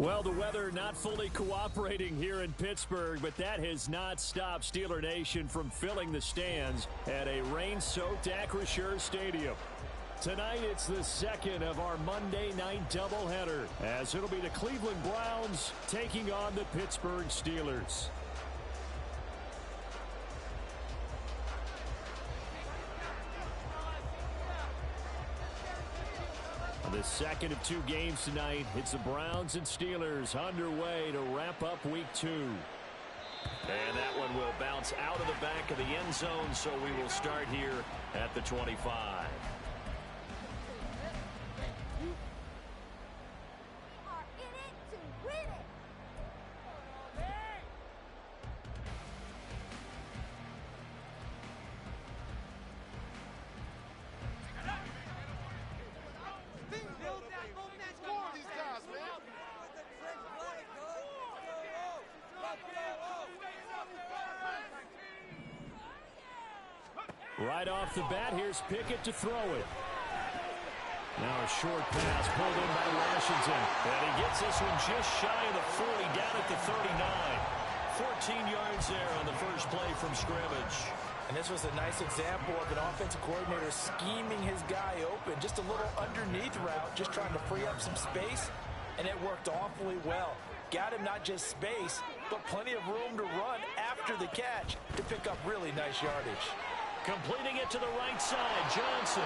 Well, the weather not fully cooperating here in Pittsburgh, but that has not stopped Steeler Nation from filling the stands at a rain-soaked Acrisure Stadium. Tonight, it's the second of our Monday night doubleheader, as it'll be the Cleveland Browns taking on the Pittsburgh Steelers. The second of two games tonight. It's the Browns and Steelers underway to wrap up week 2. And that one will bounce out of the back of the end zone, so we will start here at the 25. Right off the bat, here's Pickett to throw it. Now a short pass pulled in by Washington. And he gets this one just shy of the 40, down at the 39. 14 yards there on the first play from scrimmage. And this was a nice example of an offensive coordinator scheming his guy open. Just a little underneath route, just trying to free up some space. And it worked awfully well. Got him not just space, but plenty of room to run after the catch to pick up really nice yardage. Completing it to the right side, Johnson.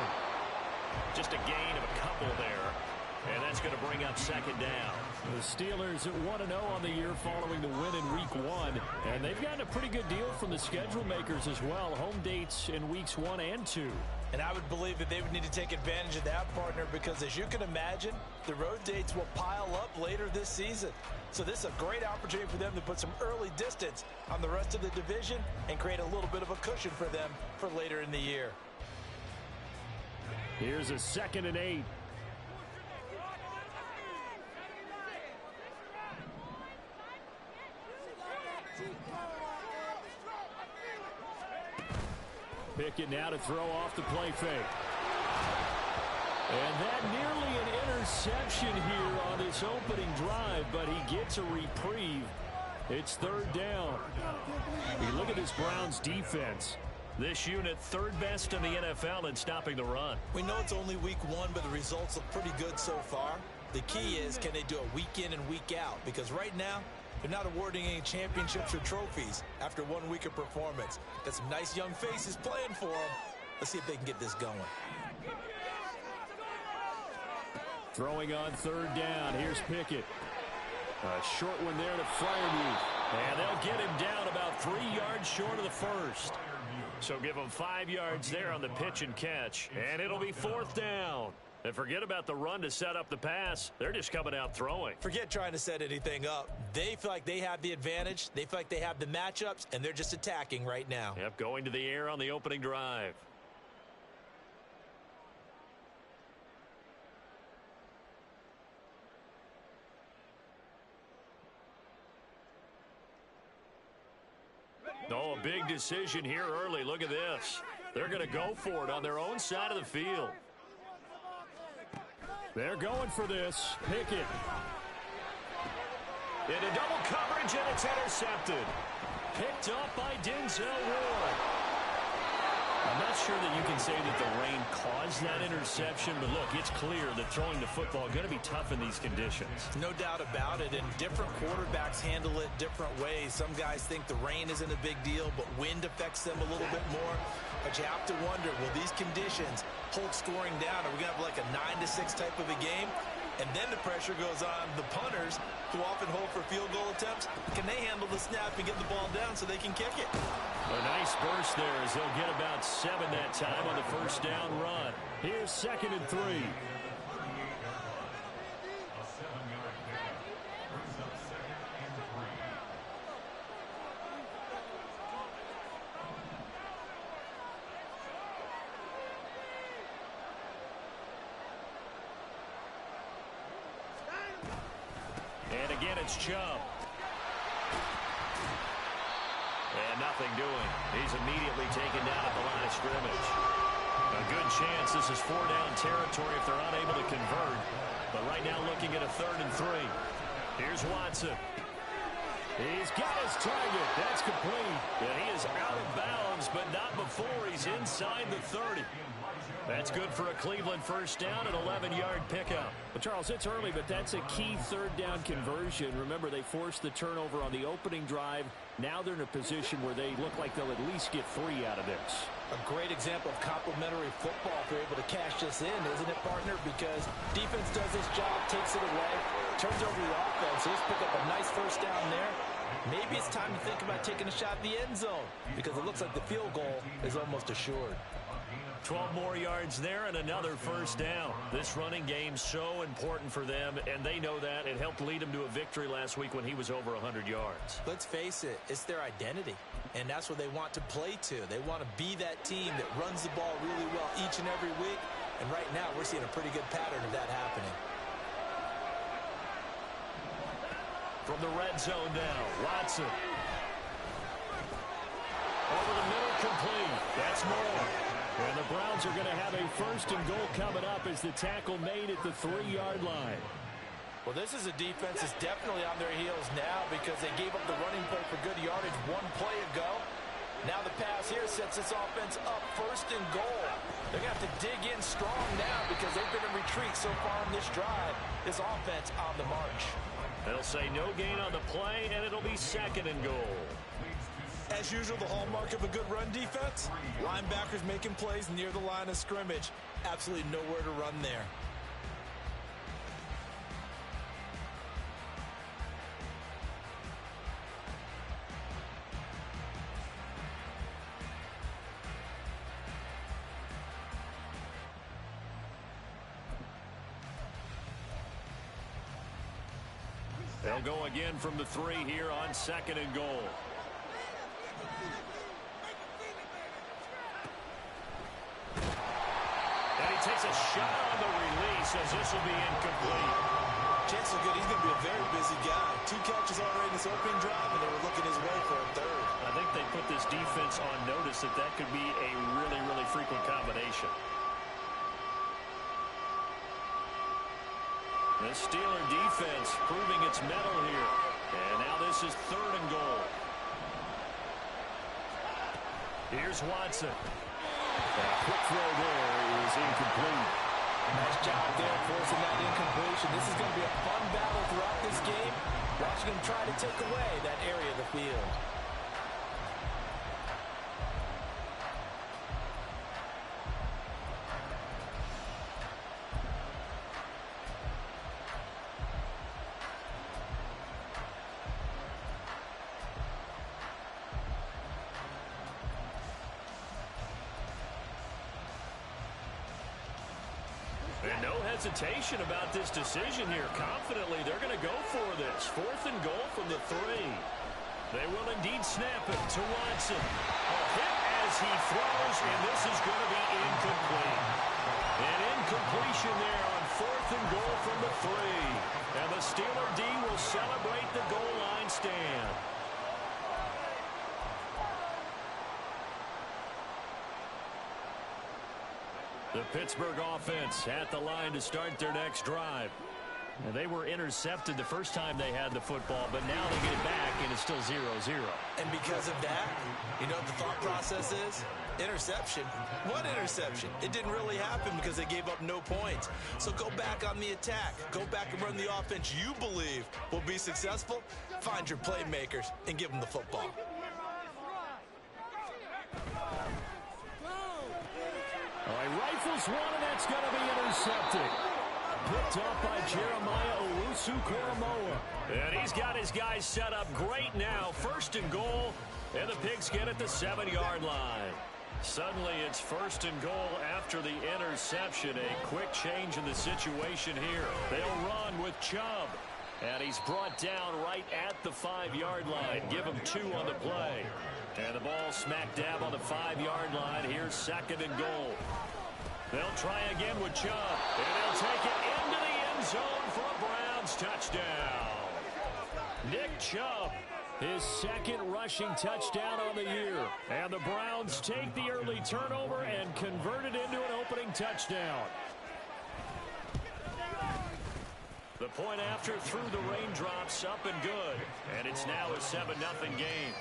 Just a gain of a couple there. And that's going to bring up second down. The Steelers at 1-0 on the year following the win in week 1. And they've gotten a pretty good deal from the schedule makers as well. Home dates in weeks 1 and 2. And I would believe that they would need to take advantage of that, partner, because as you can imagine, the road dates will pile up later this season. So this is a great opportunity for them to put some early distance on the rest of the division and create a little bit of a cushion for them for later in the year. Here's a 2nd and 8. Pickett now to throw off the play fake. And that nearly an interception here on this opening drive, but he gets a reprieve. It's 3rd down. You look at this Browns defense. This unit 3rd best in the NFL in stopping the run. We know it's only week 1, but the results look pretty good so far. The key is, can they do it week in and week out? Because right now, they're not awarding any championships or trophies after 1 week of performance. Got some nice young faces playing for them. Let's see if they can get this going. Throwing on 3rd down. Here's Pickett. A short one there to Freiermuth. And they'll get him down about 3 yards short of the first. So give him 5 yards there on the pitch and catch. And it'll be 4th down. And forget about the run to set up the pass. They're just coming out throwing. Forget trying to set anything up. They feel like they have the advantage. They feel like they have the matchups, and they're just attacking right now. Yep, going to the air on the opening drive. Oh, a big decision here early. Look at this. They're going to go for it on their own side of the field. They're going for this. Pickett. Into double coverage, and it's intercepted. Picked up by Denzel Ward. I'm not sure that you can say that the rain caused that interception, but look, it's clear that throwing the football is going to be tough in these conditions. No doubt about it, and different quarterbacks handle it different ways. Some guys think the rain isn't a big deal, but wind affects them a little bit more. But you have to wonder, will these conditions hold scoring down? Are we going to have like a 9-6 type of a game? And then the pressure goes on the punters, who often hold for field goal attempts. Can they handle the snap and get the ball down so they can kick it? A nice burst there as they'll get about 7 that time on the first down run. Here's 2nd and 3. And again, it's Chubb. And nothing doing. He's immediately taken down at the line of scrimmage. A good chance this is 4 down territory if they're unable to convert. But right now looking at a 3rd and 3. Here's Watson. He's got his target. That's complete. And he is out of bounds, but not before he's inside the 30. That's good for a Cleveland first down, an 11-yard pickup. Well, Charles, it's early, but that's a key third down conversion. Remember, they forced the turnover on the opening drive. Now they're in a position where they look like they'll at least get 3 out of this. A great example of complementary football if they're able to cash this in, isn't it, partner? Because defense does this job, takes it away, turns over the offense. Let's pick up a nice first down there. Maybe it's time to think about taking a shot at the end zone because it looks like the field goal is almost assured. 12 more yards there and another first down. This running game's so important for them, and they know that. It helped lead them to a victory last week when he was over 100 yards. Let's face it, it's their identity, and that's what they want to play to. They want to be that team that runs the ball really well each and every week, and right now we're seeing a pretty good pattern of that happening. From the red zone now, Watson. Over the middle, complete. That's more. And the Browns are going to have a first and goal coming up as the tackle made at the 3-yard line. Well, this is a defense that's definitely on their heels now because they gave up the running play for good yardage 1 play ago. Now the pass here sets this offense up first and goal. They're going to have to dig in strong now because they've been in retreat so far on this drive. This offense on the march. They'll say no gain on the play, and it'll be second and goal. As usual, the hallmark of a good run defense, linebackers making plays near the line of scrimmage. Absolutely nowhere to run there. They'll go again from the 3 here on second and goal. And he takes a shot on the release as this will be incomplete. Chance is good. He's going to be a very busy guy. 2 catches already in this opening drive, and they were looking his way for a third. I think they put this defense on notice that that could be a really, really frequent combination. The Steeler defense proving its mettle here. And now this is third and goal. Here's Watson. A quick throw there is incomplete. Nice job there forcing that incompletion. This is going to be a fun battle throughout this game. Watching him try to take away that area of the field. And no hesitation about this decision here. Confidently, they're going to go for this. 4th and goal from the 3. They will indeed snap it to Watson. A hit as he throws, and this is going to be incomplete. An incompletion there on 4th and goal from the 3. And the Steeler D will celebrate the goal line stand. The Pittsburgh offense at the line to start their next drive. And they were intercepted the first time they had the football, but now they get it back, and it's still 0-0. And because of that, you know what the thought process is? Interception. What interception? It didn't really happen because they gave up no points. So go back on the attack. Go back and run the offense you believe will be successful. Find your playmakers and give them the football. All right, rifles one, and that's going to be intercepted. Picked up by Jeremiah Owusu-Koramoah. And he's got his guys set up great now. 1st and goal, and the Pigskin at the 7-yard line. Suddenly it's 1st and goal after the interception. A quick change in the situation here. They'll run with Chubb. And he's brought down right at the 5-yard line. Give him 2 on the play. And the ball smack dab on the 5-yard line. Here's 2nd and goal. They'll try again with Chubb. And they'll take it into the end zone for a Browns touchdown. Nick Chubb, his 2nd rushing touchdown on the year. And the Browns take the early turnover and convert it into an opening touchdown. The point after through the raindrops, up and good. And it's now a 7-0 game.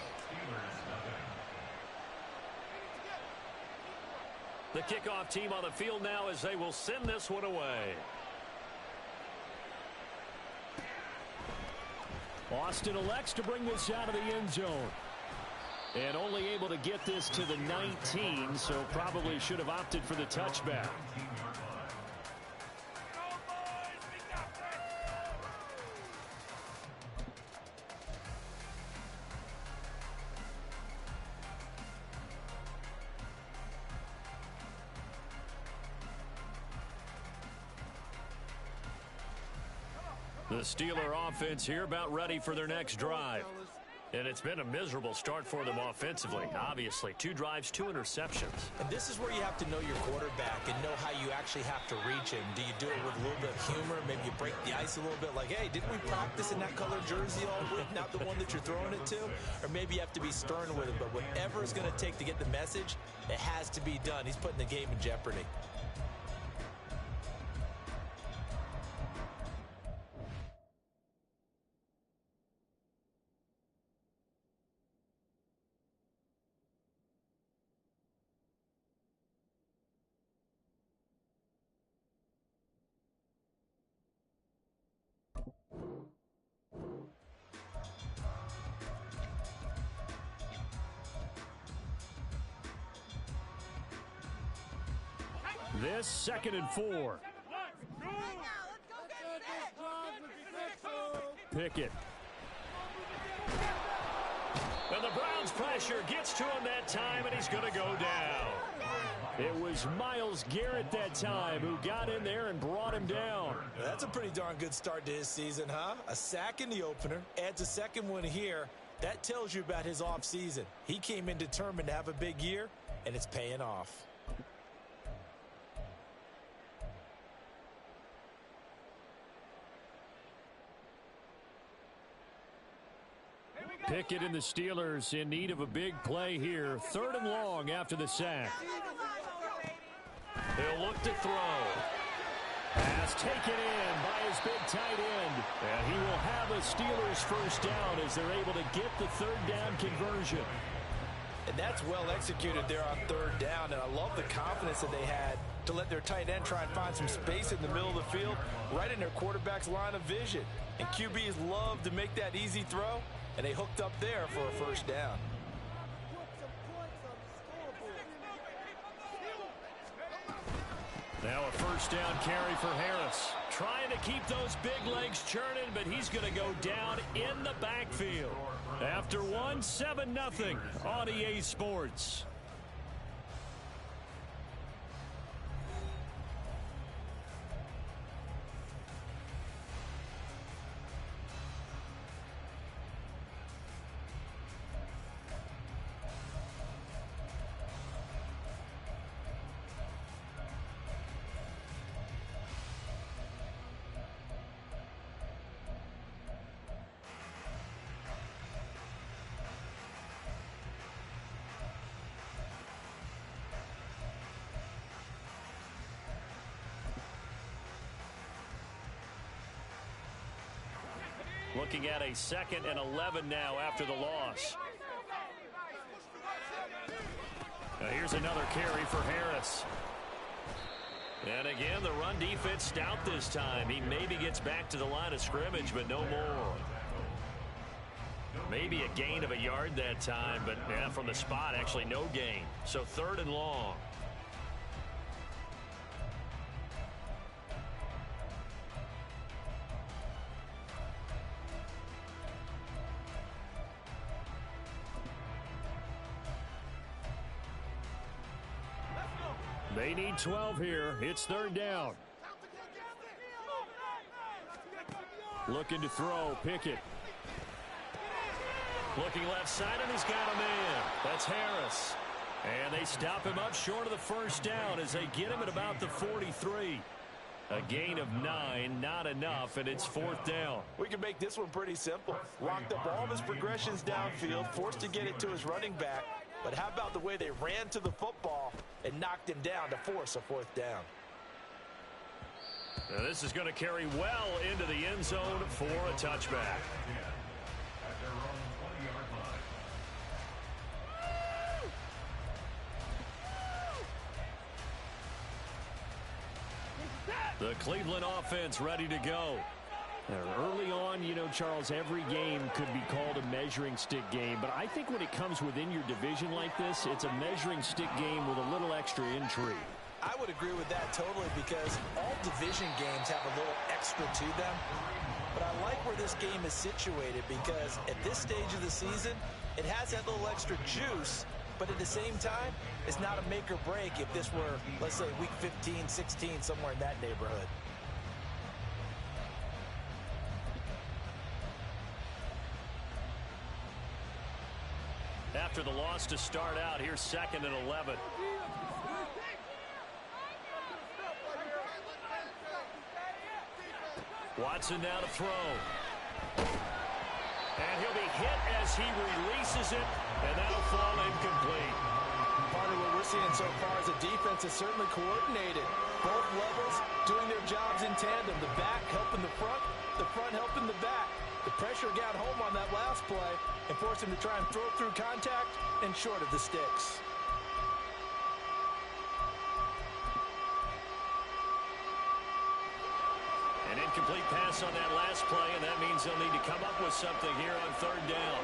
The kickoff team on the field now as they will send this one away. Austin elects to bring this out of the end zone. And only able to get this to the 19, so probably should have opted for the touchback. The Steeler offense here about ready for their next drive. And it's been a miserable start for them offensively. Obviously, 2 drives, 2 interceptions. And this is where you have to know your quarterback and know how you actually have to reach him. Do you do it with a little bit of humor? Maybe you break the ice a little bit like, hey, didn't we practice in that color jersey all week, not the one that you're throwing it to? Or maybe you have to be stern with him. But whatever it's going to take to get the message, it has to be done. He's putting the game in jeopardy. This 2nd and 4. Pickett. And the Browns pressure gets to him that time, and he's going to go down. It was Myles Garrett that time who got in there and brought him down. That's a pretty darn good start to his season, huh? A sack in the opener, adds a second one here. That tells you about his offseason. He came in determined to have a big year, and it's paying off. Pickett and the Steelers in need of a big play here. 3rd and long after the sack. He'll look to throw. Pass taken in by his big tight end. And he will have a Steelers first down as they're able to get the 3rd down conversion. And that's well executed there on 3rd down. And I love the confidence that they had to let their tight end try and find some space in the middle of the field, right in their quarterback's line of vision. And QBs love to make that easy throw. And they hooked up there for a first down. Now a first down carry for Harris. Trying to keep those big legs churning, but he's going to go down in the backfield. After 7-0 on EA Sports. Looking at a 2nd and 11 now after the loss. Now here's another carry for Harris. And again, the run defense stout this time. He maybe gets back to the line of scrimmage, but no more. Maybe a gain of a yard that time, but yeah, from the spot, actually no gain. So 3rd and long. They need 12 here. It's 3rd down. Looking to throw. Pickett. Looking left side, and he's got a man. That's Harris. And they stop him up short of the first down as they get him at about the 43. A gain of 9, not enough, and it's 4th down. We can make this one pretty simple. Locked up all of his progressions downfield, forced to get it to his running back. But how about the way they ran to the football and knocked him down to force a 4th down? This is going to carry well into the end zone for a touchback. The Cleveland offense ready to go. Early on, you know, Charles, every game could be called a measuring stick game. But I think when it comes within your division like this, it's a measuring stick game with a little extra intrigue. I would agree with that totally because all division games have a little extra to them. But I like where this game is situated because at this stage of the season, it has that little extra juice. But at the same time, it's not a make or break if this were, let's say, week 15, 16, somewhere in that neighborhood. After the loss to start out, here's 2nd and 11. Watson now to throw. And he'll be hit as he releases it, and that'll fall incomplete. Part of what we're seeing so far is the defense is certainly coordinated. Both levels doing their jobs in tandem. The back helping the front helping the back. The pressure got home on that last play and forced him to try and throw through contact and short of the sticks. An incomplete pass on that last play, and that means they'll need to come up with something here on 3rd down.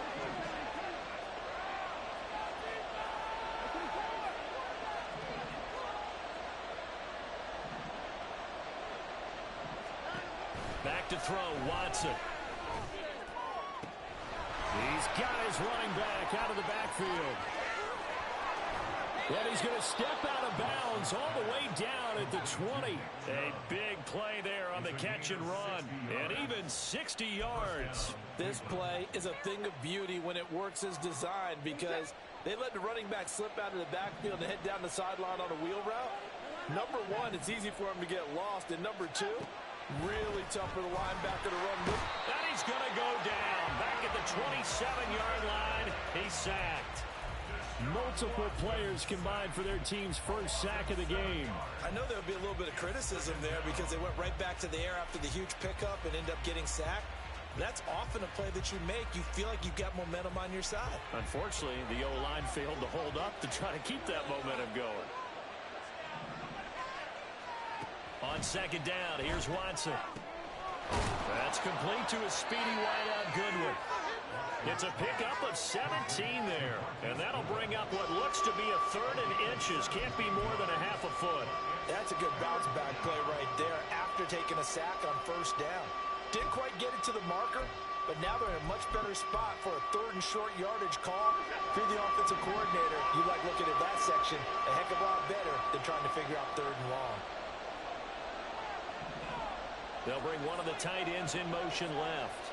Back to throw, Watson. He's got his running back out of the backfield. Well, he's going to step out of bounds all the way down at the 20. A big play there on the catch and run, and even 60 yards. This play is a thing of beauty when it works as designed because they let the running back slip out of the backfield and head down the sideline on a wheel route. Number one, it's easy for him to get lost, and number two, really tough for the linebacker to run with. And he's going to go down. Back at the 27-yard line, he's sacked. Multiple players combined for their team's first sack of the game. I know there'll be a little bit of criticism there because they went right back to the air after the huge pickup and end up getting sacked. That's often a play that you make. You feel like you've got momentum on your side. Unfortunately, the O-line failed to hold up to try to keep that momentum going. On 2nd down, here's Watson. That's complete to his speedy wideout Goodwin. It's a pickup of 17 there, and that'll bring up what looks to be a 3rd and inches. Can't be more than a half a foot. That's a good bounce-back play right there after taking a sack on 1st down. Didn't quite get it to the marker, but now they're in a much better spot for a 3rd and short yardage call. If you're the offensive coordinator, you like looking at that section a heck of a lot better than trying to figure out 3rd and long. They'll bring one of the tight ends in motion left.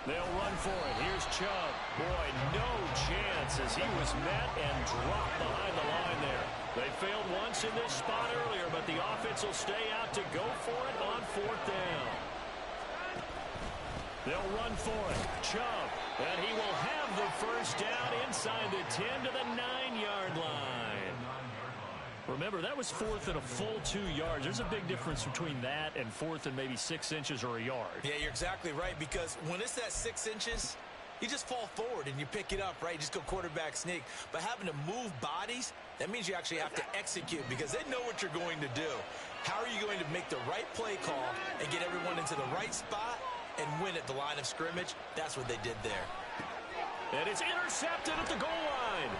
They'll run for it. Here's Chubb. Boy, no chance as he was met and dropped behind the line there. They failed once in this spot earlier, but the offense will stay out to go for it on 4th down. They'll run for it. Chubb. And he will have the first down inside the 10 to the 9-yard line. Remember, that was 4th and a full 2 yards. There's a big difference between that and 4th and maybe 6 inches or a yard. Yeah, you're exactly right, because when it's that 6 inches, you just fall forward and you pick it up, right? You just go quarterback sneak. But having to move bodies, that means you actually have to execute because they know what you're going to do. How are you going to make the right play call and get everyone into the right spot and win at the line of scrimmage? That's what they did there. And it's intercepted at the goal line.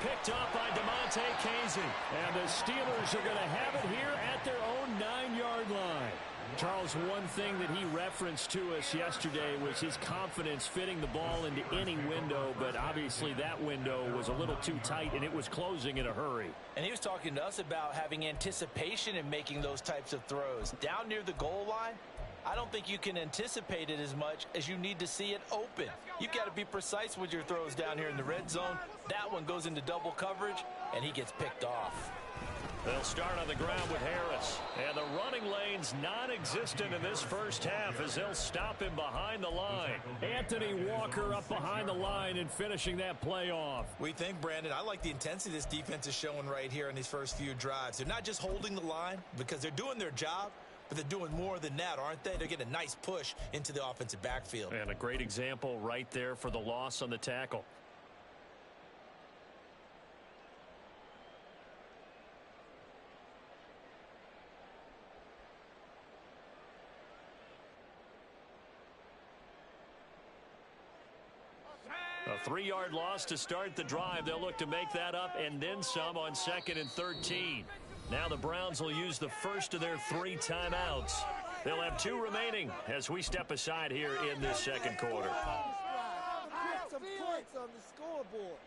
Picked up by DeMonte Casey. And the Steelers are going to have it here at their own 9-yard line. Charles, one thing that he referenced to us yesterday was his confidence fitting the ball into any window, but obviously that window was a little too tight, and it was closing in a hurry. And he was talking to us about having anticipation in making those types of throws. Down near the goal line, I don't think you can anticipate it as much as you need to see it open. You've got to be precise with your throws down here in the red zone. That one goes into double coverage, and he gets picked off. They'll start on the ground with Harris. And the running lane's non-existent in this first half as they'll stop him behind the line. Anthony Walker up behind the line and finishing that play off. We think, Brandon, I like the intensity this defense is showing right here in these first few drives. They're not just holding the line because they're doing their job, but they're doing more than that, aren't they? They're getting a nice push into the offensive backfield. And a great example right there for the loss on the tackle. A 3-yard loss to start the drive. They'll look to make that up and then some on 2nd and 13. Now the Browns will use the first of their 3 timeouts. They'll have 2 remaining as we step aside here in this second quarter. Get some points on the scoreboard.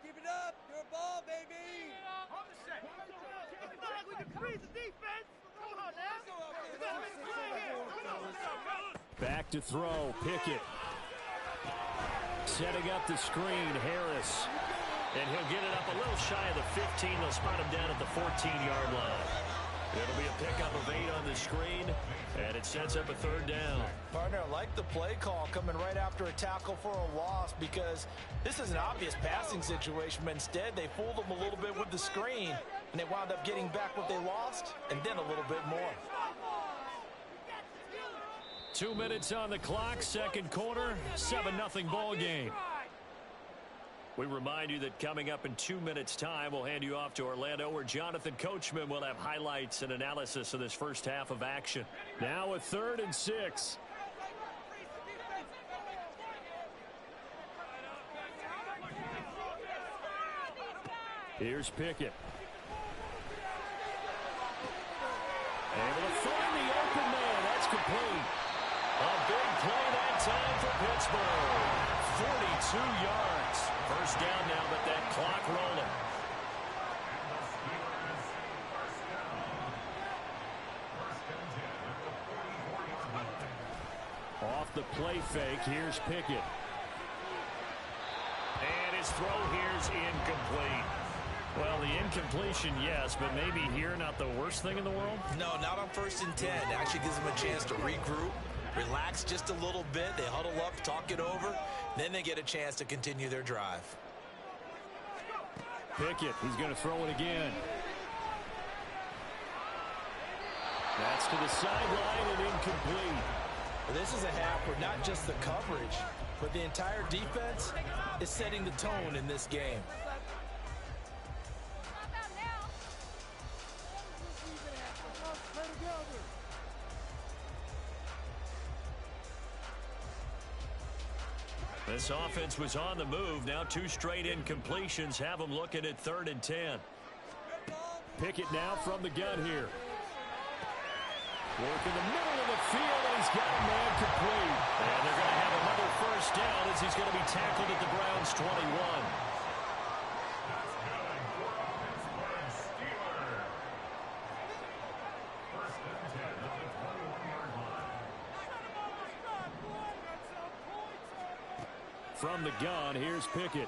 Keep it up. Your ball, baby. We can freeze the defense. Come on now. Back to throw. Pickett. Setting up the screen. Harris. And he'll get it up a little shy of the 15. They'll spot him down at the 14-yard line. It'll be a pickup of 8 on the screen, and it sets up a 3rd down. Partner, I like the play call coming right after a tackle for a loss because this is an obvious passing situation, but instead they fooled them a little bit with the screen, and they wound up getting back what they lost and then a little bit more. 2 minutes on the clock, second quarter, 7-0 ball game. We remind you that coming up in 2 minutes' time, we'll hand you off to Orlando, where Jonathan Coachman will have highlights and analysis of this first half of action. Now a 3rd and 6. Here's Pickett. Able to find the open man. That's complete. A big play that time for Pittsburgh. 42 yards. First down now, but that clock rolling. Off the play fake, here's Pickett. And his throw here's incomplete. Well, the incompletion, yes, but maybe here not the worst thing in the world? No, not on 1st and 10. It actually gives them a chance to regroup, relax just a little bit. They huddle up, talk it over. Then they get a chance to continue their drive. Pickett, he's going to throw it again. That's to the sideline and incomplete. Well, this is a half where not just the coverage, but the entire defense is setting the tone in this game. This offense was on the move. Now 2 straight incompletions have them looking at 3rd and 10. Pickett now from the gun here. Work in the middle of the field, and he's got a man complete. And they're going to have another first down as he's going to be tackled at the Browns' 21. From the gun, here's Pickett.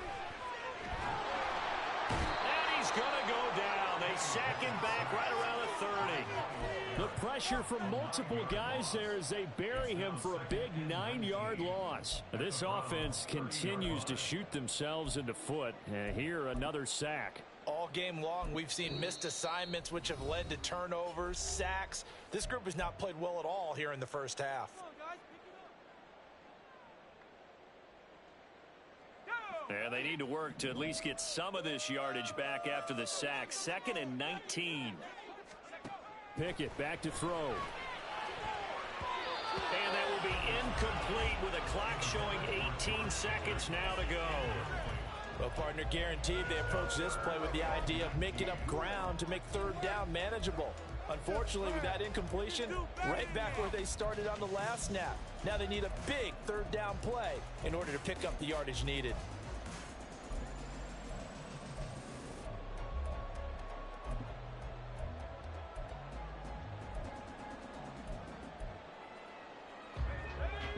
And he's going to go down. They sack him back right around the 30. The pressure from multiple guys there as they bury him for a big 9-yard loss. This offense continues to shoot themselves in the foot. And here, another sack. All game long, we've seen missed assignments, which have led to turnovers, sacks. This group has not played well at all here in the first half. And they need to work to at least get some of this yardage back after the sack. 2nd and 19. Pickett back to throw. And that will be incomplete with a clock showing 18 seconds now to go. Well, partner, guaranteed they approach this play with the idea of making up ground to make 3rd down manageable. Unfortunately, with that incompletion, right back where they started on the last snap. Now they need a big 3rd down play in order to pick up the yardage needed.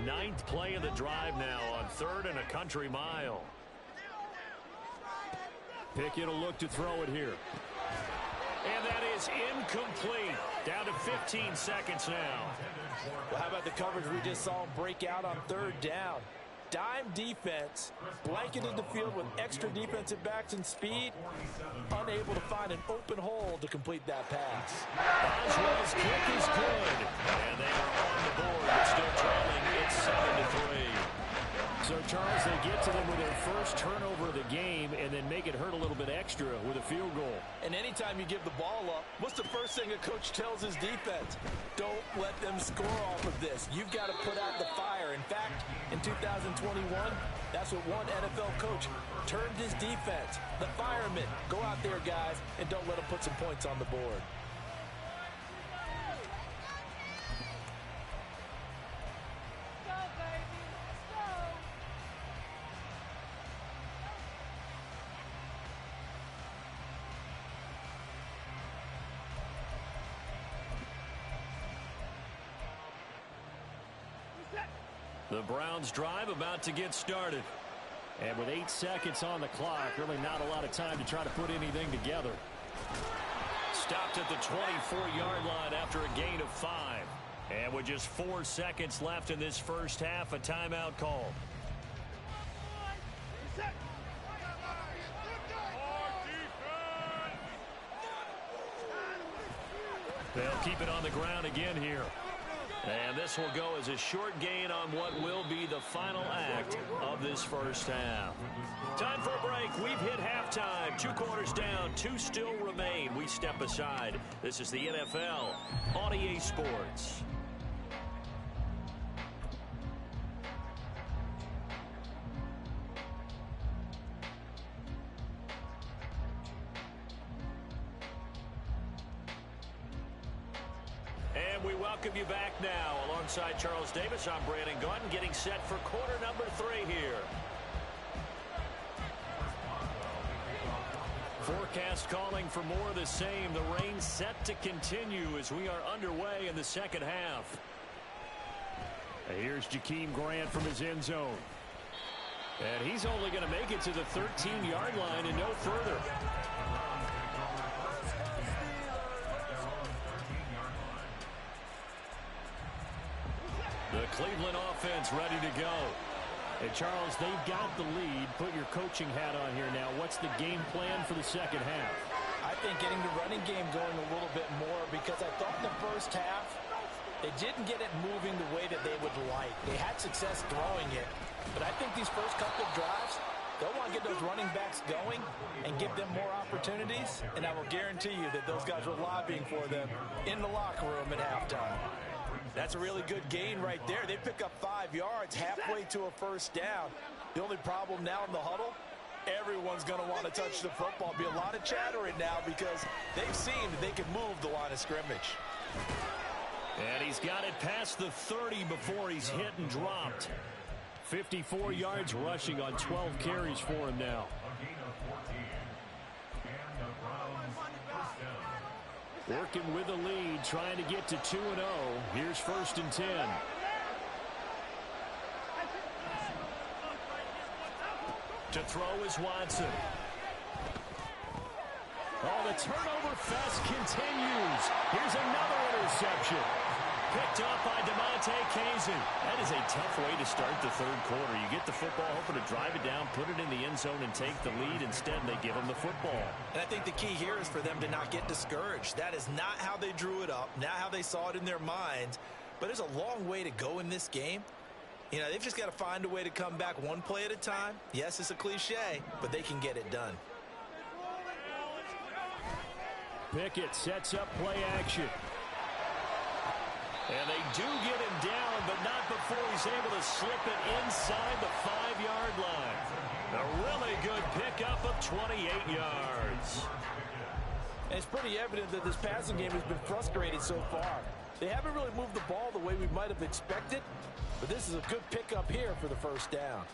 Ninth play of the drive now on 3rd and a country mile. Pickett will look to throw it here. And that is incomplete. Down to 15 seconds now. Well, how about the coverage we just saw break out on third down? Dime defense, blanketed the field with extra defensive backs and speed, unable to find an open hole to complete that pass. Boswell's kick is good. And they are on the board, but still trailing. It's 7-3. So, Charles, they get to them with their first turnover of the game and then make it hurt a little bit extra with a field goal. And anytime you give the ball up, what's the first thing a coach tells his defense? Don't let them score off of this. You've got to put out the fire. In fact, in 2021, that's what one NFL coach turned his defense. The firemen. Go out there, guys, and don't let them put some points on the board. The Browns drive about to get started. And with 8 seconds on the clock, really not a lot of time to try to put anything together. Stopped at the 24-yard line after a gain of 5. And with just 4 seconds left in this first half, a timeout called. They'll keep it on the ground again here. And this will go as a short gain on what will be the final act of this first half. Time for a break. We've hit halftime. 2 quarters down. 2 still remain. We step aside. This is the NFL on EA Sports. And we welcome you back now. Alongside Charles Davis, I'm Brandon Gaudin, getting set for quarter number 3 here. Forecast calling for more of the same. The rain set to continue as we are underway in the second half. Here's Jakeem Grant from his end zone. And he's only going to make it to the 13-yard line and no further. The Cleveland offense ready to go. And, Charles, they've got the lead. Put your coaching hat on here now. What's the game plan for the second half? I think getting the running game going a little bit more, because I thought in the first half they didn't get it moving the way that they would like. They had success throwing it, but I think these first couple of drives, they'll want to get those running backs going and give them more opportunities, and I will guarantee you that those guys were lobbying for them in the locker room at halftime. That's a really good gain right there. They pick up 5 yards halfway to a first down. The only problem now in the huddle, everyone's going to want to touch the football. Be a lot of chattering now because they've seen that they can move the line of scrimmage. And he's got it past the 30 before he's hit and dropped. 54 yards rushing on 12 carries for him now. Working with the lead, trying to get to 2-0. Here's 1st and 10. To throw is Watson. Oh, the turnover fest continues. Here's another interception. Picked up by DeMonte Kazin. That is a tough way to start the third quarter. You get the football, hoping to drive it down, put it in the end zone, and take the lead. Instead, they give them the football. And I think the key here is for them to not get discouraged. That is not how they drew it up, not how they saw it in their minds. But there's a long way to go in this game. You know, they've just got to find a way to come back one play at a time. Yes, it's a cliche, but they can get it done. Pickett sets up play action. And they do get him down, but not before he's able to slip it inside the 5-yard line. A really good pickup of 28 yards. And it's pretty evident that this passing game has been frustrated so far. They haven't really moved the ball the way we might have expected, but this is a good pickup here for the first down.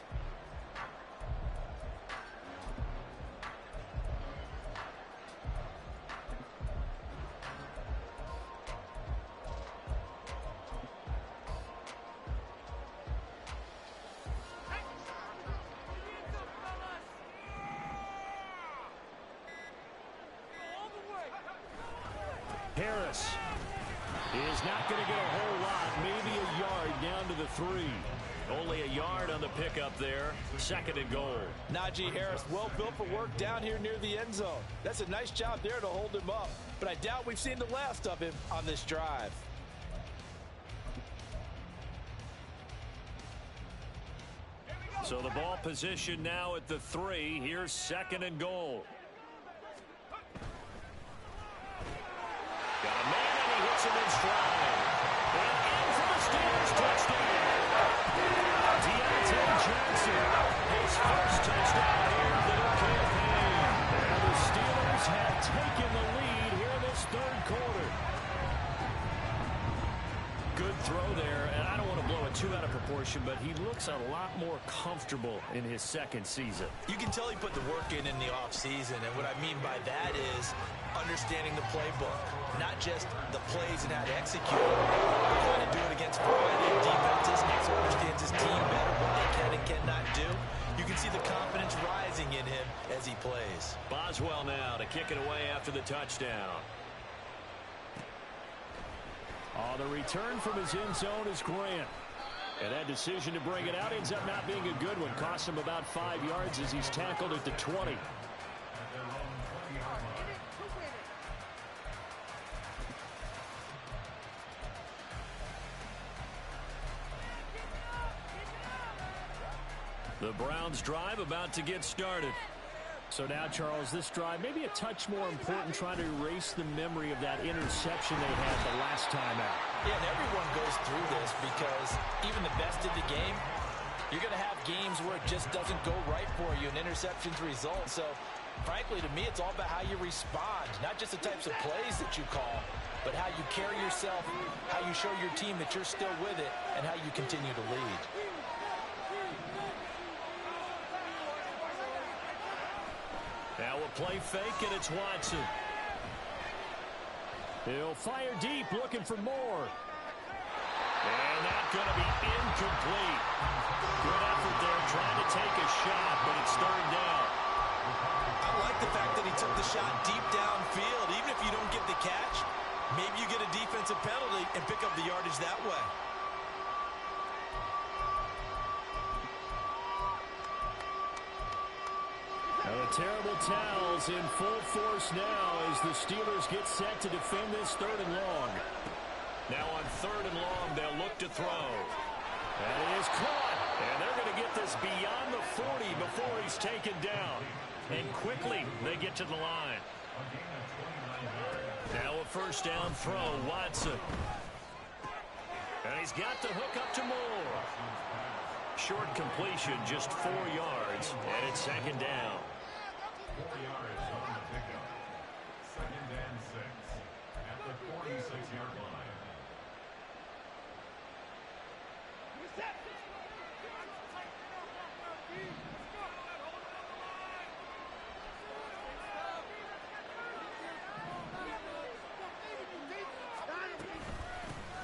Harris is not going to get a whole lot, maybe a yard down to the 3. Only a yard on the pickup there. 2nd and goal. Najee Harris, well built for work down here near the end zone. That's a nice job there to hold him up. But I doubt we've seen the last of him on this drive. So the ball position now at the 3. Here's 2nd and goal. Got a man and he hits him in stride. And in for the Steelers touchdown. Deontay Johnson, his first touchdown here of the new campaign. And the Steelers have taken the lead here in this 3rd quarter. Good throw there, and I don't want to blow it too out of proportion, but he looks a lot more comfortable in his 2nd season. You can tell he put the work in the offseason, and what I mean by that is understanding the playbook, not just the plays and how to execute it, but how to do it against a variety of defenses, also understands his team better, what they can and cannot do. You can see the confidence rising in him as he plays. Boswell now to kick it away after the touchdown. The return from his end zone is Grant. And that decision to bring it out ends up not being a good one. Costs him about 5 yards as he's tackled at the 20. The Browns drive about to get started. So now, Charles, this drive maybe a touch more important, trying to erase the memory of that interception they had the last time out. Yeah, and everyone goes through this because even the best of the game, you're going to have games where it just doesn't go right for you and interceptions result. So, frankly, to me, it's all about how you respond, not just the types of plays that you call, but how you carry yourself, how you show your team that you're still with it, and how you continue to lead. Now a play fake, and it's Watson. He'll fire deep, looking for more. And that's going to be incomplete. Good effort there, trying to take a shot, but it's 3rd down. I like the fact that he took the shot deep downfield. Even if you don't get the catch, maybe you get a defensive penalty and pick up the yardage that way. Now the terrible towels in full force now as the Steelers get set to defend this 3rd and long. Now on 3rd and long, they'll look to throw. And it is caught. And they're going to get this beyond the 40 before he's taken down. And quickly, they get to the line. Now a 1st down throw, Watson. And he's got the hook up to Moore. Short completion, just 4 yards, and it's 2nd down. 4 yards on the pickup. 2nd and 6 at the 46-yard line.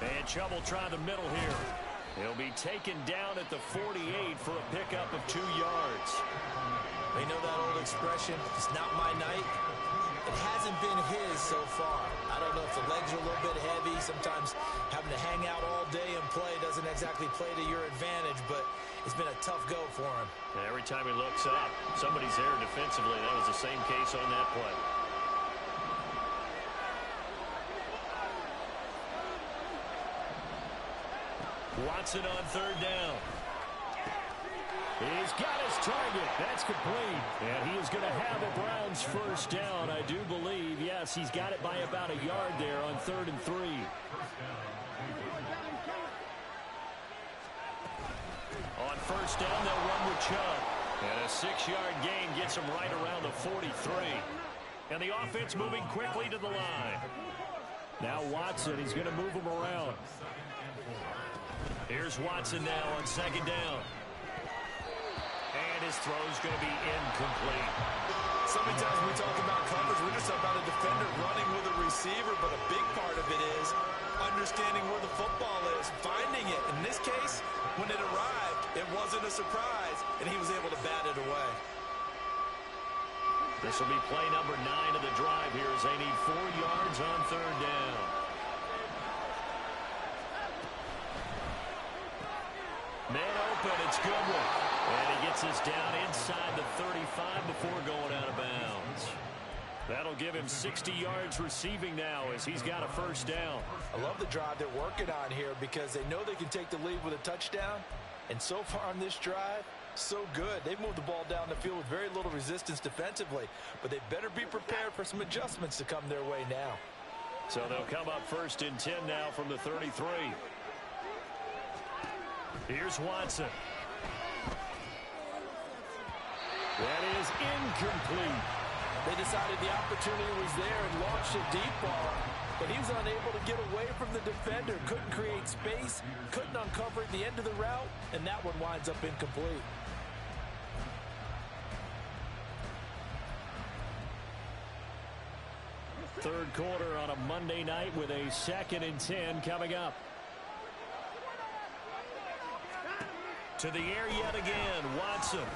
And Chubb try the middle here. He'll be taken down at the 48 for a pickup of 2 yards. You know that old expression, it's not my night. It hasn't been his so far. I don't know if the legs are a little bit heavy. Sometimes having to hang out all day and play doesn't exactly play to your advantage, but it's been a tough go for him. And every time he looks up, somebody's there defensively. That was the same case on that play. Watson on 3rd down. He's got his target. That's complete. And he is going to have a Browns 1st down, I do believe. Yes, he's got it by about a yard there on 3rd and 3. On 1st down, they'll run with Chubb. And a 6-yard gain gets him right around the 43. And the offense moving quickly to the line. Now Watson, he's going to move him around. Here's Watson now on 2nd down. And his throw's going to be incomplete. So many times when we talk about coverage, we're just about a defender running with a receiver, but a big part of it is understanding where the football is, finding it. In this case, when it arrived, it wasn't a surprise, and he was able to bat it away. This will be play number 9 of the drive here as they need 4 yards on 3rd down. Man open, it's Goodwin. And he gets us down inside the 35 before going out of bounds. That'll give him 60 yards receiving now as he's got a 1st down. I love the drive they're working on here because they know they can take the lead with a touchdown. And so far on this drive, so good. They've moved the ball down the field with very little resistance defensively, but they better be prepared for some adjustments to come their way now. So they'll come up 1st and 10 now from the 33. Here's Watson. That is incomplete. They decided the opportunity was there and launched a deep ball, but he was unable to get away from the defender. Couldn't create space, couldn't uncover the end of the route, and that one winds up incomplete. Third quarter on a Monday night with a 2nd and 10 coming up. To the air yet again, Watson.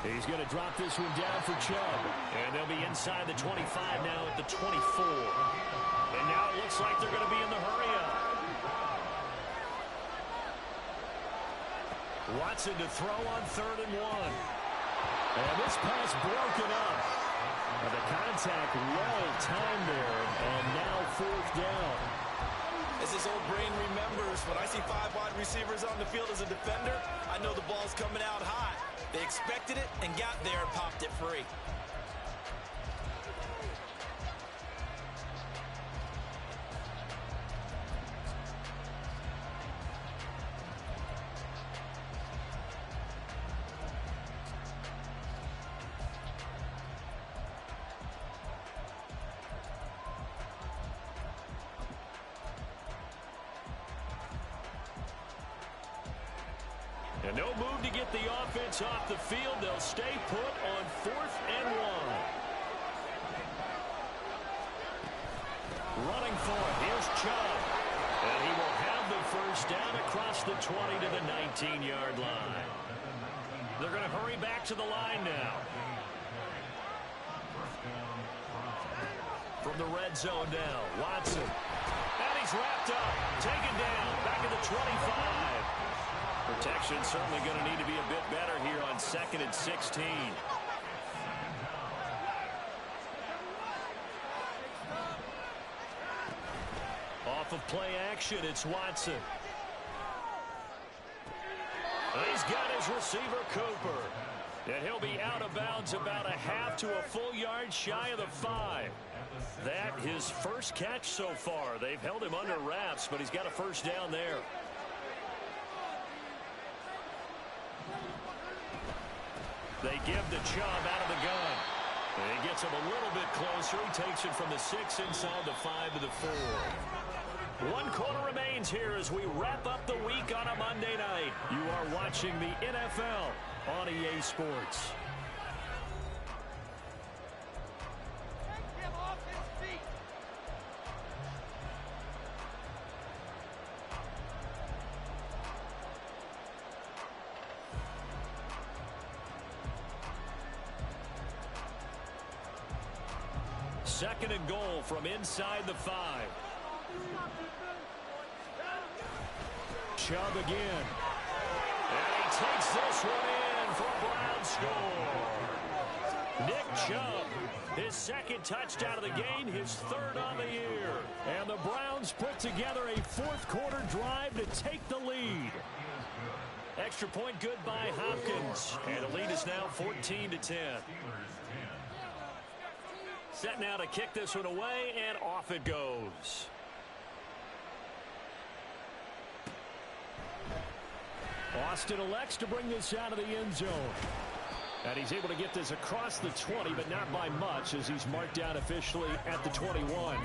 He's going to drop this one down for Chubb. And they'll be inside the 25 now at the 24. And now it looks like they're going to be in the hurry-up. Watson to throw on 3rd and 1. And this pass broken up. And the contact well timed there. And now 4th down. As this old brain remembers, when I see 5 wide receivers on the field as a defender, I know the ball's coming out hot. They expected it and got there and popped it free. And no move to get the offense off the field. They'll stay put on 4th and 1. Running for it. Here's Chubb. And he will have the 1st down across the 20 to the 19-yard line. They're going to hurry back to the line now. From the red zone now, Watson. And he's wrapped up. Taken down. Back at the 25. Protection certainly going to need to be a bit better here on 2nd and 16. Off of play action, it's Watson. He's got his receiver, Cooper. And he'll be out of bounds about a half to a full yard shy of the 5. That his 1st catch so far. They've held him under wraps, but he's got a 1st down there. They give the Chubb out of the gun. And he gets him a little bit closer. He takes it from the 6 inside the 5 to the 4. 1 quarter remains here as we wrap up the week on a Monday night. You are watching the NFL on EA Sports. Take him off his feet. Second and goal from inside the 5. Chubb again. And he takes this one in for a Brown score. Nick Chubb, his 2nd touchdown of the game, his 3rd on the year. And the Browns put together a 4th quarter drive to take the lead. Extra point good by Hopkins. And the lead is now 14-10. Set now to kick this one away, and off it goes. Austin elects to bring this out of the end zone. And he's able to get this across the 20, but not by much, as he's marked down officially at the 21.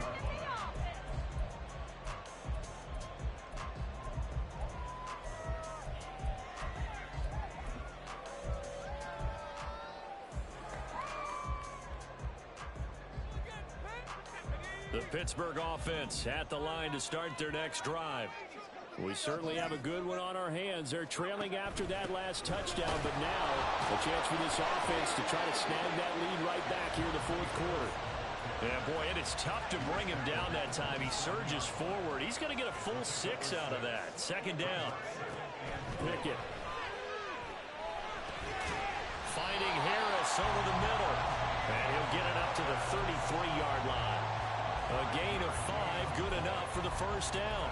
The Pittsburgh offense at the line to start their next drive. We certainly have a good one on our hands. They're trailing after that last touchdown, but now a chance for this offense to try to snag that lead right back here in the fourth quarter. Yeah, boy, and it's tough to bring him down that time. He surges forward. He's going to get a full 6 out of that. Second down. Pickett. Finding Harris over the middle. And he'll get it up to the 33-yard line. A gain of 5, good enough for the first down.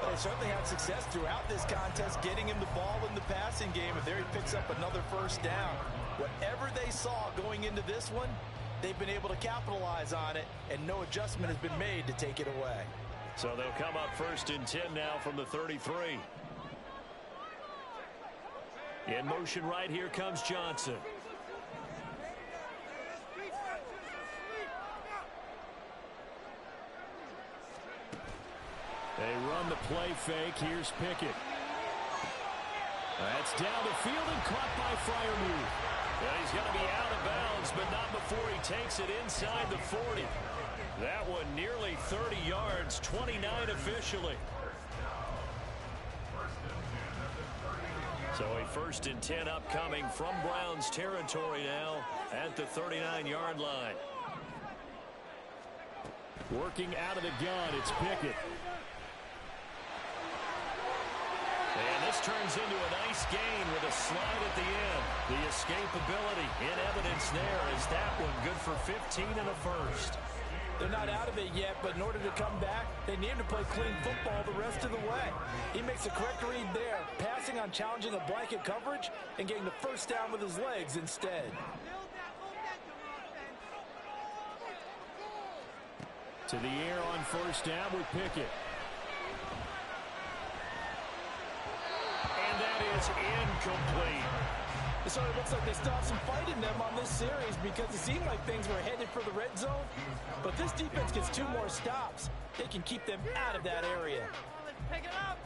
They certainly had success throughout this contest getting him the ball in the passing game, and there he picks up another first down. Whatever they saw going into this one, they've been able to capitalize on it, and no adjustment has been made to take it away. So they'll come up 1st and 10 now from the 33. In motion right here comes Johnson. They run the play fake. Here's Pickett. That's down the field and caught by Freiermuth. Yeah, he's going to be out of bounds, but not before he takes it inside the 40. That one nearly 30 yards, 29 officially. So a 1st and 10 upcoming from Browns territory now at the 39-yard line. Working out of the gun, it's Pickett. And this turns into a nice gain with a slide at the end. The escapability in evidence there is that one good for 15 and a first. They're not out of it yet, but in order to come back, they need him to play clean football the rest of the way. He makes a correct read there, passing on challenging the blanket coverage and getting the first down with his legs instead. To the air on first down with Pickett. And that is incomplete. So it looks like they still have some fight in them on this series because it seemed like things were headed for the red zone. But this defense gets 2 more stops. They can keep them out of that area. Pick it up.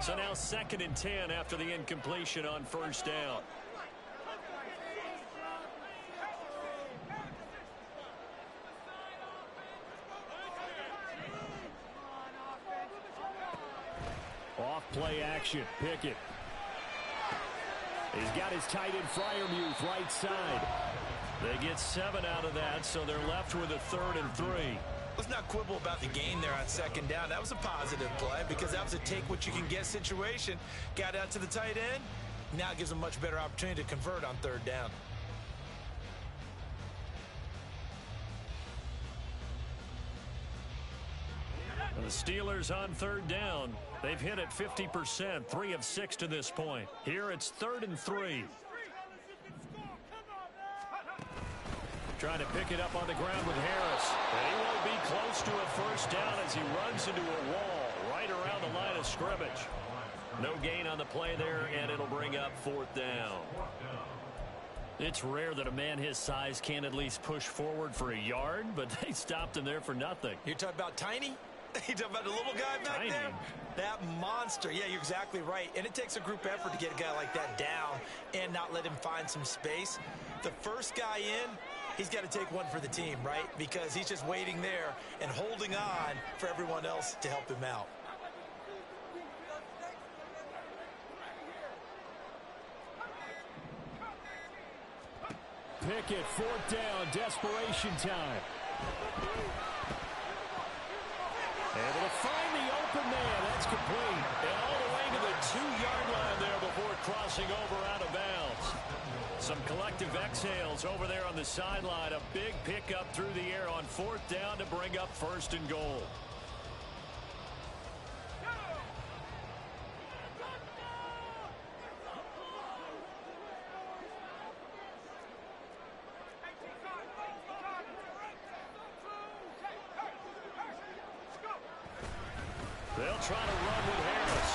So now 2nd and 10 after the incompletion on first down. Off play action, Pickett. He's got his tight end Freiermuth right side. They get 7 out of that, so they're left with a 3rd and 3. Let's not quibble about the gain there on 2nd down. That was a positive play because that was a take-what-you-can-get situation. Got out to the tight end. Now it gives them a much better opportunity to convert on 3rd down. And the Steelers on 3rd down. They've hit it 50%, 3 of 6 to this point. Here it's 3rd and 3. Trying to pick it up on the ground with Harris. And he won't be close to a first down as he runs into a wall right around the line of scrimmage. No gain on the play there, and it'll bring up 4th down. It's rare that a man his size can't at least push forward for a yard, but they stopped him there for nothing. You're talking about Tiny? You talking about the little guy back there? That monster. Yeah, you're exactly right. And it takes a group effort to get a guy like that down and not let him find some space. The first guy in, he's got to take one for the team, right? Because he's just waiting there and holding on for everyone else to help him out. Pickett, 4th down, desperation time. Able to find the open man. That's complete. And all the way to the 2-yard line there before crossing over out of bounds. Some collective exhales over there on the sideline. A big pickup through the air on 4th down to bring up 1st and goal. They'll try to run with Harris.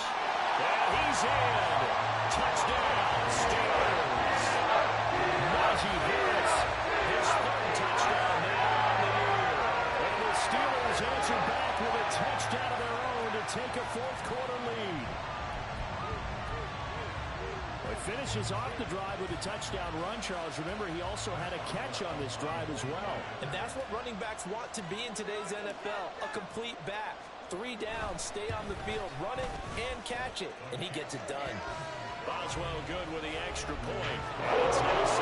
And he's in. Touchdown, Steelers. Najee Harris, His 3rd touchdown now on the year. and the Steelers answer back with a touchdown of their own to take a fourth-quarter lead. Well, he finishes off the drive with a touchdown run, Charles. Remember, he also had a catch on this drive as well. And that's what running backs want to be in today's NFL, a complete back. 3 down, stay on the field, run it, and catch it. And he gets it done. Boswell good with the extra point. And it's now 17-14.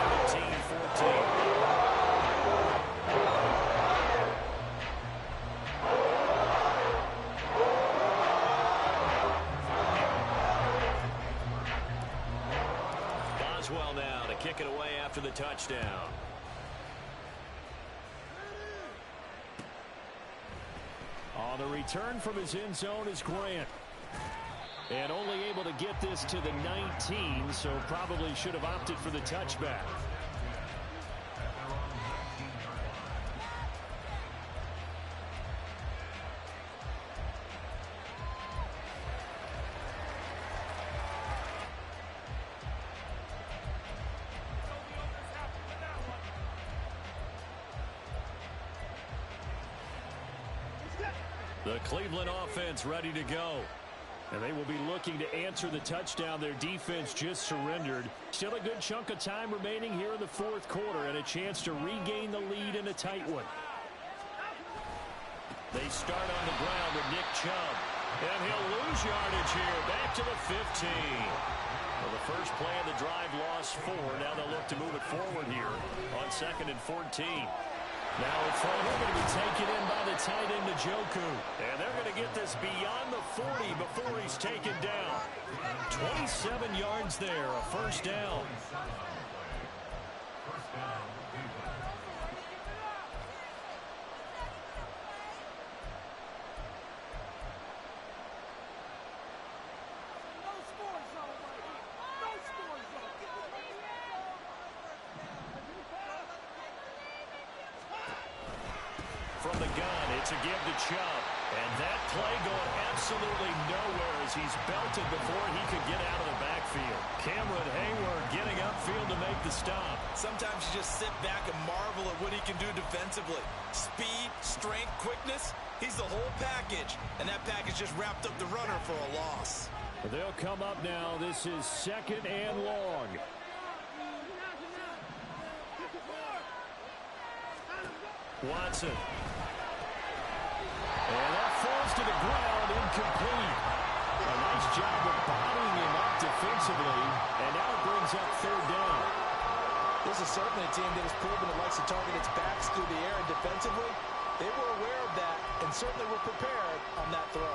Boswell now to kick it away after the touchdown. On the return from his end zone is Grant. And only able to get this to the 19, so probably should have opted for the touchback. The Cleveland offense ready to go. And they will be looking to answer the touchdown their defense just surrendered. Still a good chunk of time remaining here in the fourth quarter and a chance to regain the lead in a tight one. They start on the ground with Nick Chubb. And he'll lose yardage here. Back to the 15. Well, the first play of the drive lost 4. Now they'll look to move it forward here on 2nd and 14. Now it's going to be taken in by the tight end Njoku. And they're going to get this beyond the 40 before he's taken down. 27 yards there, a first down. From the gun, it's a give to Chubb. And that play going absolutely nowhere as he's belted before he could get out of the backfield. Cameron Hayward getting upfield to make the stop. Sometimes you just sit back and marvel at what he can do defensively. Speed, strength, quickness, he's the whole package. And that package just wrapped up the runner for a loss. They'll come up now. This is 2nd and long. Watson. And that falls to the ground, incomplete. A nice job of bodying him up defensively, and now it brings up 3rd down. This is certainly a team that has proven it likes to target its backs through the air, and defensively, they were aware of that and certainly were prepared on that throw.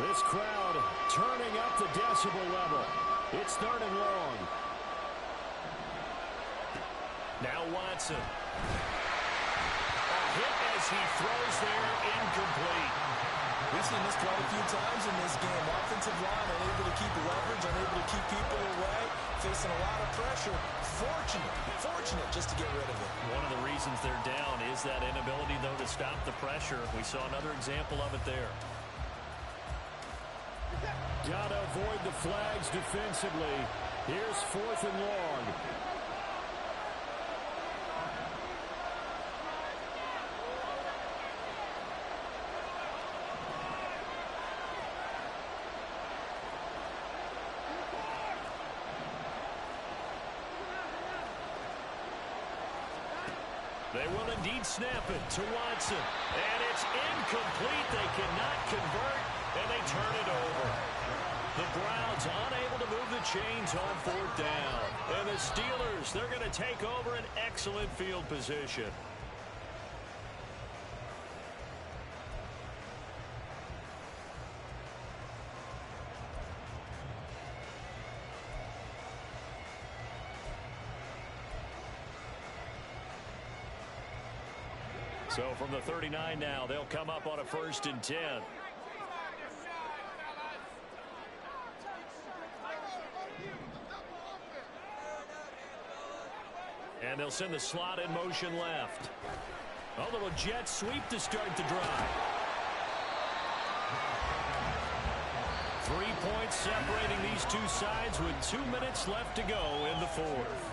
This crowd turning up the decibel level. It's 3rd and long. Now Watson. A hit as he throws there, incomplete. We've seen this quite a few times in this game. Offensive line unable to keep leverage, unable to keep people away, facing a lot of pressure. Fortunate just to get rid of it. One of the reasons they're down is that inability, though, to stop the pressure. We saw another example of it there. Got to avoid the flags defensively. Here's 4th and long. They will indeed snap it to Watson. And it's incomplete. They cannot convert, and they turn it over. The Browns unable to move the chains on 4th down. And the Steelers, they're going to take over an excellent field position. So from the 39 now, they'll come up on a 1st and 10. And they'll send the slot in motion left. A little jet sweep to start the drive. 3 points separating these two sides with 2 minutes left to go in the 4th.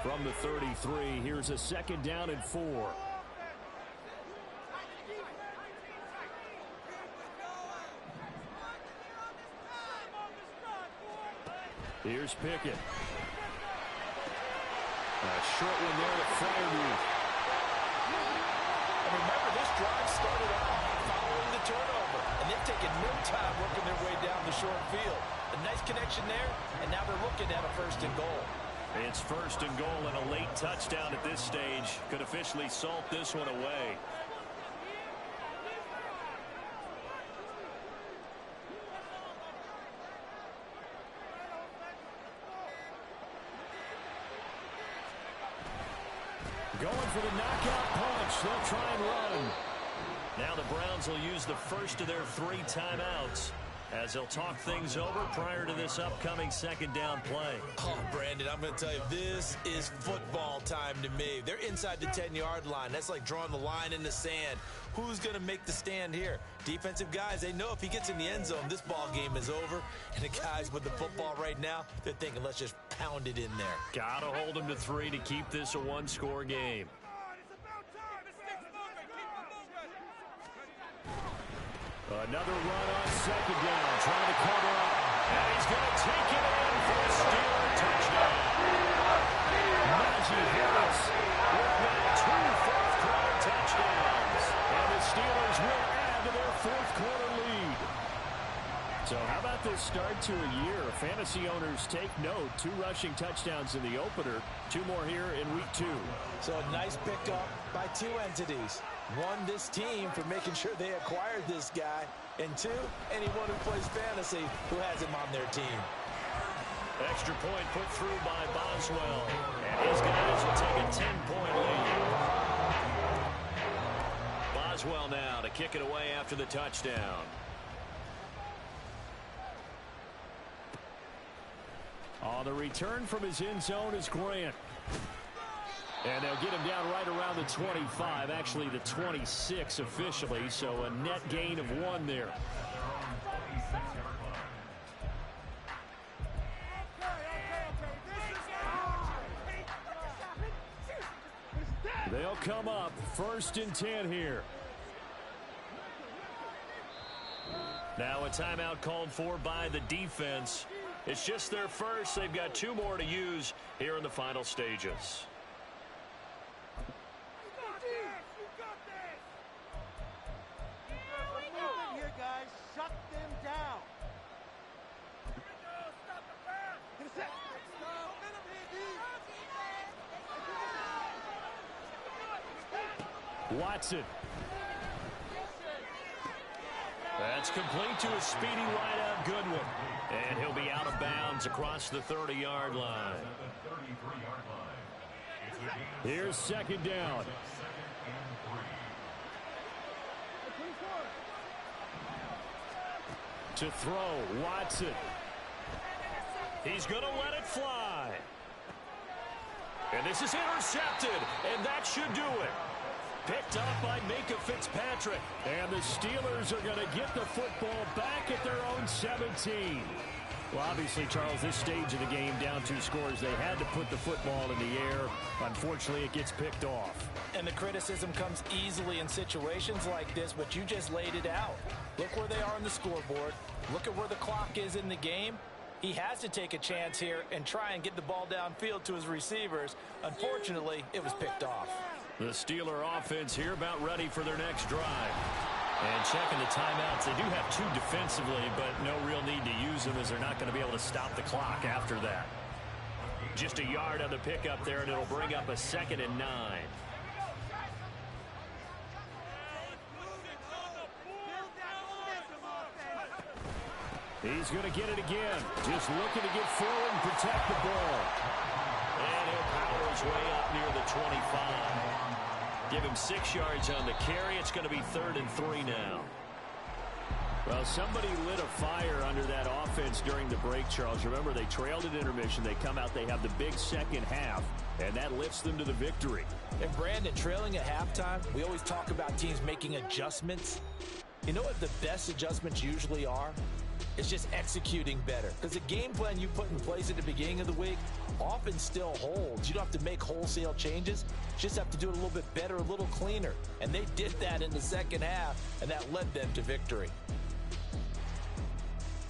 From the 33, here's a 2nd down and 4. Here's Pickett. A short one there to Freiermuth. And remember, this drive started off following the turnover, and they've taken no time working their way down the short field. A nice connection there, and now they're looking at a 1st and goal. It's 1st and goal, and a late touchdown at this stage could officially salt this one away. Going for the knockout punch. They'll try and run. Now the Browns will use the first of their 3 timeouts as they'll talk things over prior to this upcoming 2nd down play. Oh, Brandon, I'm going to tell you, this is football time to me. They're inside the 10-yard line. That's like drawing the line in the sand. Who's going to make the stand here? Defensive guys, they know if he gets in the end zone, this ball game is over. And the guys with the football right now, they're thinking, let's just pound it in there. Got to hold them to 3 to keep this a 1-score game. Another run on 2nd down, trying to cover up. And he's going to take it in for a Steeler touchdown. Najee Harris with now 2 fourth-quarter touchdowns. And the Steelers will add to their 4th-quarter lead. So how about this start to a year? Fantasy owners take note. 2 rushing touchdowns in the opener. 2 more here in week 2. So a nice pickup by 2 entities. 1, this team for making sure they acquired this guy. And 2, anyone who plays fantasy who has him on their team. Extra point put through by Boswell. And his guys will take a 10-point lead. Boswell now to kick it away after the touchdown. On the return from his end zone is Grant. And they'll get him down right around the 25, actually the 26 officially, so a net gain of 1 there. They'll come up 1st and 10 here. Now a timeout called for by the defense. It's just their first. They've got 2 more to use here in the final stages. Watson. That's complete to a speedy wideout Goodwin. And he'll be out of bounds across the 30-yard line. Here's 2nd down. To throw, Watson. He's going to let it fly. And this is intercepted, and that should do it. Picked up by Minkah Fitzpatrick. And the Steelers are going to get the football back at their own 17. Well, obviously, Charles, this stage of the game, down 2 scores, they had to put the football in the air. Unfortunately, it gets picked off. And the criticism comes easily in situations like this, but you just laid it out. Look where they are on the scoreboard. Look at where the clock is in the game. He has to take a chance here and try and get the ball downfield to his receivers. Unfortunately, it was picked off. The Steeler offense here about ready for their next drive. And checking the timeouts, they do have 2 defensively, but no real need to use them as they're not going to be able to stop the clock after that. Just a yard on the pickup there, and it'll bring up a 2nd and 9. He's going to get it again. Just looking to get forward and protect the ball. And he'll power his way up near the 25. Give him 6 yards on the carry. It's going to be 3rd and 3 now. Well, somebody lit a fire under that offense during the break, Charles. Remember, they trailed at intermission. They come out, they have the big second half, and that lifts them to the victory. And Brandon, trailing at halftime, we always talk about teams making adjustments. You know what the best adjustments usually are? It's just executing better. Because the game plan you put in place at the beginning of the week often still holds. You don't have to make wholesale changes. You just have to do it a little bit better, a little cleaner. And they did that in the second half, and that led them to victory.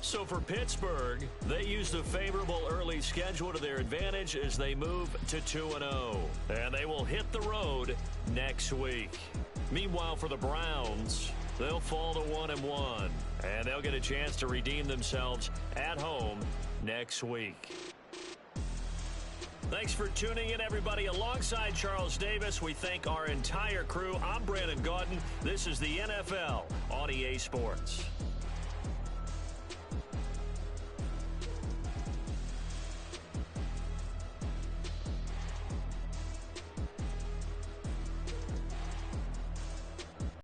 So for Pittsburgh, they used a favorable early schedule to their advantage as they move to 2-0. And they will hit the road next week. Meanwhile, for the Browns, they'll fall to 1-1. And they'll get a chance to redeem themselves at home next week. Thanks for tuning in, everybody. Alongside Charles Davis, we thank our entire crew. I'm Brandon Gaudin. This is the NFL on EA Sports.